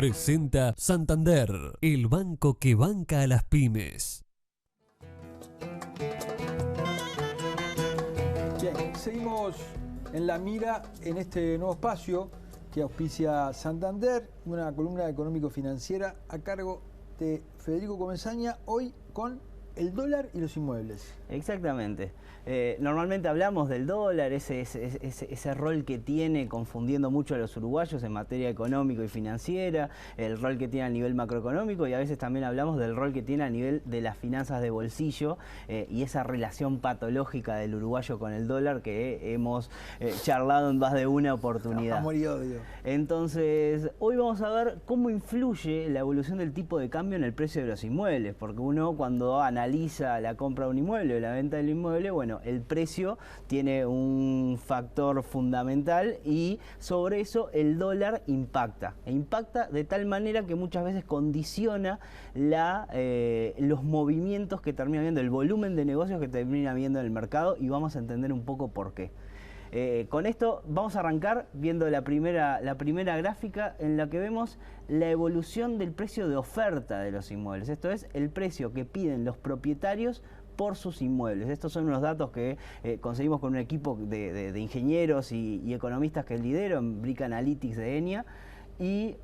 Presenta Santander, el banco que banca a las pymes. Bien, seguimos en la mira en este nuevo espacio que auspicia Santander, una columna económico-financiera a cargo de Federico Comesaña, hoy con el dólar y los inmuebles. Exactamente. Normalmente hablamos del dólar, ese rol que tiene confundiendo mucho a los uruguayos en materia económico y financiera, el rol que tiene a nivel macroeconómico, y a veces también hablamos del rol que tiene a nivel de las finanzas de bolsillo y esa relación patológica del uruguayo con el dólar que hemos charlado en más de una oportunidad. Amor y odio. Entonces, hoy vamos a ver cómo influye la evolución del tipo de cambio en el precio de los inmuebles, porque uno cuando analiza la compra de un inmueble o la venta del inmueble, bueno, el precio tiene un factor fundamental y sobre eso el dólar impacta. E impacta de tal manera que muchas veces condiciona los movimientos que termina viendo, el volumen de negocios que termina viendo en el mercado, y vamos a entender un poco por qué. Con esto vamos a arrancar viendo la primera gráfica en la que vemos la evolución del precio de oferta de los inmuebles. Esto es el precio que piden los propietarios por sus inmuebles. Estos son unos datos que conseguimos con un equipo de ingenieros y economistas que lidero en Brick Analytics de Enia. Y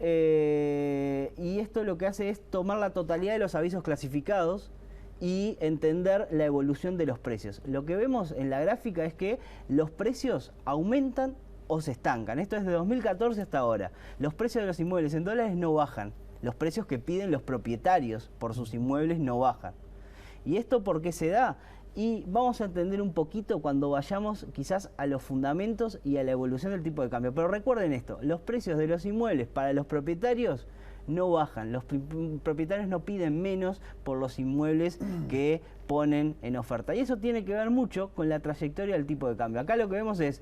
esto lo que hace es tomar la totalidad de los avisos clasificados y entender la evolución de los precios. Lo que vemos en la gráfica es que los precios aumentan o se estancan. Esto es de 2014 hasta ahora. Los precios de los inmuebles en dólares no bajan. Los precios que piden los propietarios por sus inmuebles no bajan. ¿Y esto por qué se da? Y vamos a entender un poquito cuando vayamos quizás a los fundamentos y a la evolución del tipo de cambio. Pero recuerden esto, los precios de los inmuebles para los propietarios no bajan. Los propietarios no piden menos por los inmuebles que ponen en oferta. Y eso tiene que ver mucho con la trayectoria del tipo de cambio. Acá lo que vemos es,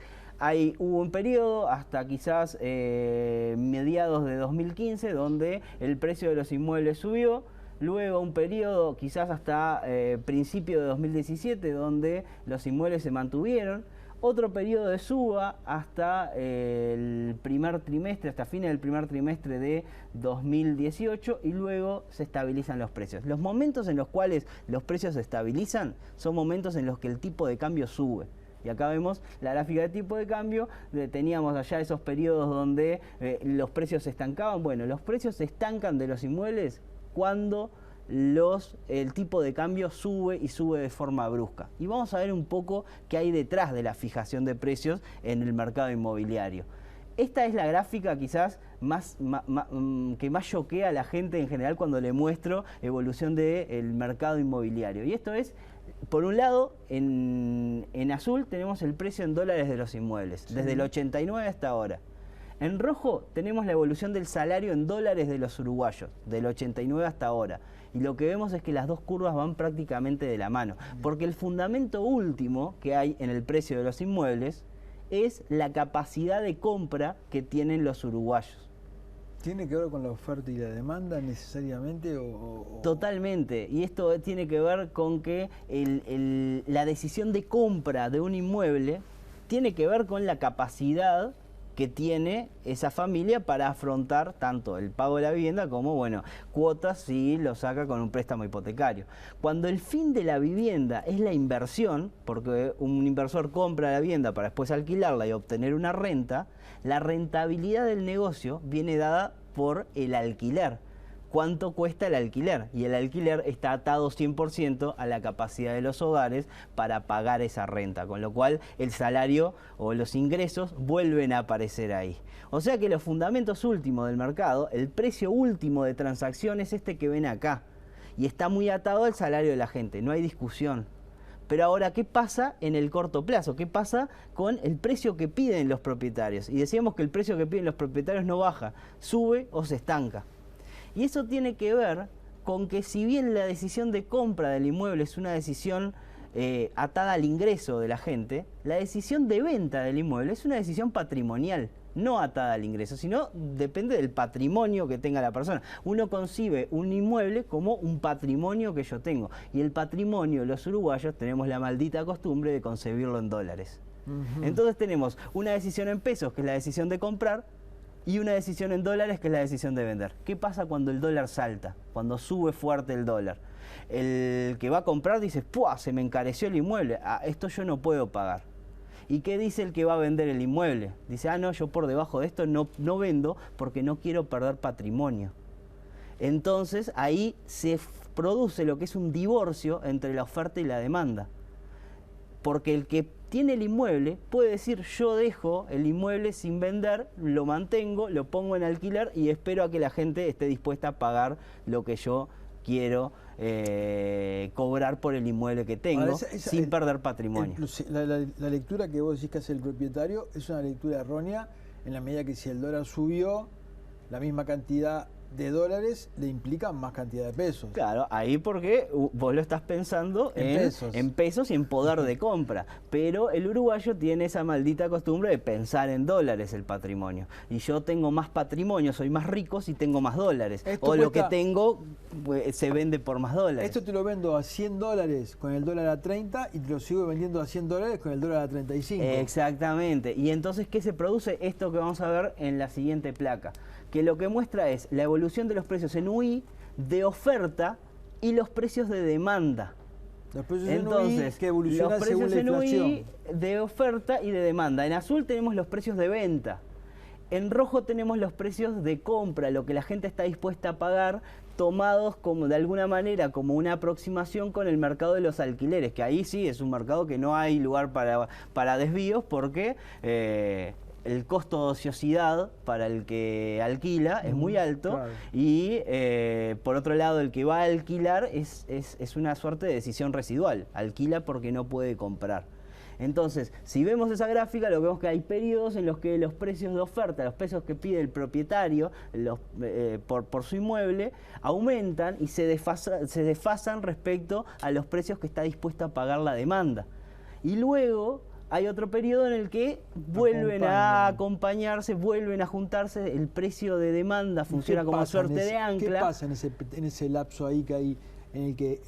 hubo un periodo hasta quizás mediados de 2015 donde el precio de los inmuebles subió. Luego un periodo quizás hasta principio de 2017 donde los inmuebles se mantuvieron. Otro periodo de suba hasta el primer trimestre, hasta fines del primer trimestre de 2018, y luego se estabilizan los precios. Los momentos en los cuales los precios se estabilizan son momentos en los que el tipo de cambio sube. Y acá vemos la gráfica de tipo de cambio, teníamos allá esos periodos donde los precios se estancaban. Bueno, los precios se estancan de los inmuebles cuando el tipo de cambio sube y sube de forma brusca. Y vamos a ver un poco qué hay detrás de la fijación de precios en el mercado inmobiliario. Esta es la gráfica quizás que más choquea a la gente en general cuando le muestro evolución del mercado inmobiliario. Y esto es, por un lado, en azul tenemos el precio en dólares de los inmuebles, desde el 89 hasta ahora. En rojo tenemos la evolución del salario en dólares de los uruguayos, del 89 hasta ahora. Y lo que vemos es que las dos curvas van prácticamente de la mano, porque el fundamento último que hay en el precio de los inmuebles es la capacidad de compra que tienen los uruguayos. ¿Tiene que ver con la oferta y la demanda necesariamente? Totalmente, y esto tiene que ver con que la decisión de compra de un inmueble tiene que ver con la capacidad que tiene esa familia para afrontar tanto el pago de la vivienda como, bueno, cuotas si lo saca con un préstamo hipotecario. Cuando el fin de la vivienda es la inversión, porque un inversor compra la vivienda para después alquilarla y obtener una renta, la rentabilidad del negocio viene dada por el alquiler. ¿Cuánto cuesta el alquiler? Y el alquiler está atado 100% a la capacidad de los hogares para pagar esa renta, con lo cual el salario o los ingresos vuelven a aparecer ahí. O sea que los fundamentos últimos del mercado, el precio último de transacción es este que ven acá, y está muy atado al salario de la gente, no hay discusión. Pero ahora, ¿qué pasa en el corto plazo? ¿Qué pasa con el precio que piden los propietarios? Y decíamos que el precio que piden los propietarios no baja, sube o se estanca. Y eso tiene que ver con que si bien la decisión de compra del inmueble es una decisión atada al ingreso de la gente, la decisión de venta del inmueble es una decisión patrimonial, no atada al ingreso, sino depende del patrimonio que tenga la persona. Uno concibe un inmueble como un patrimonio que yo tengo, y el patrimonio, los uruguayos tenemos la maldita costumbre de concebirlo en dólares. Entonces tenemos una decisión en pesos, que es la decisión de comprar, y una decisión en dólares, que es la decisión de vender. ¿Qué pasa cuando el dólar salta? Cuando sube fuerte el dólar. El que va a comprar dice, ¡pua! Se me encareció el inmueble, esto yo no puedo pagar. ¿Y qué dice el que va a vender el inmueble? Dice, no, yo por debajo de esto no vendo porque no quiero perder patrimonio. Entonces ahí se produce lo que es un divorcio entre la oferta y la demanda. Porque el que tiene el inmueble puede decir, yo dejo el inmueble sin vender, lo mantengo, lo pongo en alquiler y espero a que la gente esté dispuesta a pagar lo que yo quiero cobrar por el inmueble que tengo. Ahora, sin perder patrimonio. La lectura que vos decís que hace el propietario es una lectura errónea, en la medida que si el dólar subió, la misma cantidad de dólares le implica más cantidad de pesos. Claro, ahí porque vos lo estás pensando en pesos y en poder de compra, pero el uruguayo tiene esa maldita costumbre de pensar en dólares el patrimonio. Y yo tengo más patrimonio, soy más rico si tengo más dólares. O lo que tengo pues, se vende por más dólares. Esto te lo vendo a $100 con el dólar a 30 y te lo sigo vendiendo a $100 con el dólar a 35. Exactamente. Y entonces, ¿qué se produce? Esto que vamos a ver en la siguiente placa, que lo que muestra es la evolución de los precios en UI, de oferta y los precios de demanda. Los precios en UI que evolucionan según la inflación. UI de oferta y de demanda. En azul tenemos los precios de venta. En rojo tenemos los precios de compra, lo que la gente está dispuesta a pagar, tomados como de alguna manera como una aproximación con el mercado de los alquileres, que ahí sí es un mercado que no hay lugar para desvíos porque el costo de ociosidad para el que alquila es muy alto, claro. Y por otro lado el que va a alquilar es una suerte de decisión residual, alquila porque no puede comprar. Entonces, si vemos esa gráfica, lo que vemos que hay periodos en los que los precios de oferta, los precios que pide el propietario por su inmueble, aumentan y se desfasan respecto a los precios que está dispuesta a pagar la demanda. Y luego hay otro periodo en el que vuelven a acompañarse, vuelven a juntarse, el precio de demanda funciona como suerte de ancla. ¿Qué pasa en ese lapso ahí que hay, en el que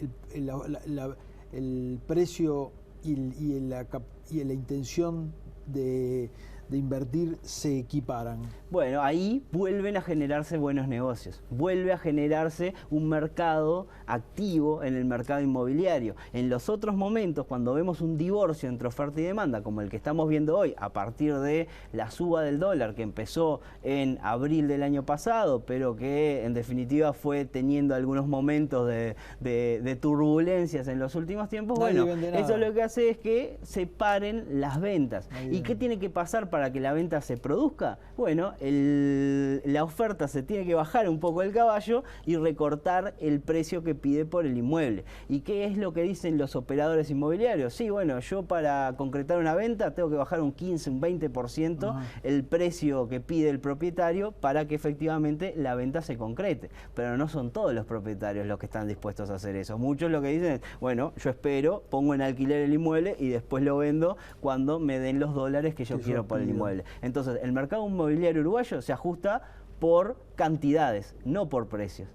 el precio y la intención de invertir se equiparan? Bueno, ahí vuelven a generarse buenos negocios, vuelve a generarse un mercado activo en el mercado inmobiliario. En los otros momentos, cuando vemos un divorcio entre oferta y demanda, como el que estamos viendo hoy, a partir de la suba del dólar que empezó en abril del año pasado, pero que en definitiva fue teniendo algunos momentos de turbulencias en los últimos tiempos, bueno, eso lo que hace es que se paren las ventas. ¿Y qué tiene que pasar para que la venta se produzca? Bueno, la oferta se tiene que bajar un poco el caballo y recortar el precio que pide por el inmueble. ¿Y qué es lo que dicen los operadores inmobiliarios? Sí, bueno, yo para concretar una venta tengo que bajar un 15, un 20% el precio que pide el propietario para que efectivamente la venta se concrete. Pero no son todos los propietarios los que están dispuestos a hacer eso. Muchos lo que dicen es, bueno, yo espero, pongo en alquiler el inmueble y después lo vendo cuando me den los dólares que yo quiero por el inmueble. Entonces, el mercado inmobiliario uruguayo se ajusta por cantidades, no por precios.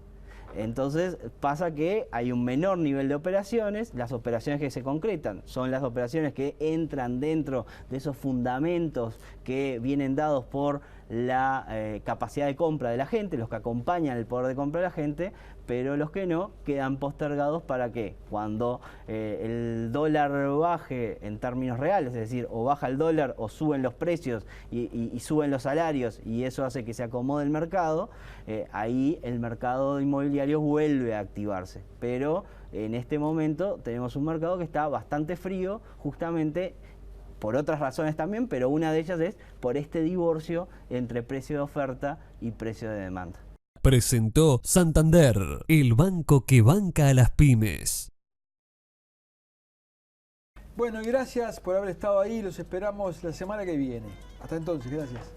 Entonces pasa que hay un menor nivel de operaciones, las operaciones que se concretan son las operaciones que entran dentro de esos fundamentos que vienen dados por la capacidad de compra de la gente, los que acompañan el poder de compra de la gente, pero los que no quedan postergados para que cuando el dólar baje en términos reales, es decir, o baja el dólar o suben los precios y suben los salarios y eso hace que se acomode el mercado, ahí el mercado inmobiliario vuelve a activarse. Pero en este momento tenemos un mercado que está bastante frío, justamente por otras razones también, pero una de ellas es por este divorcio entre precio de oferta y precio de demanda. Presentó Santander, el banco que banca a las pymes. Bueno, y gracias por haber estado ahí. Los esperamos la semana que viene. Hasta entonces, gracias.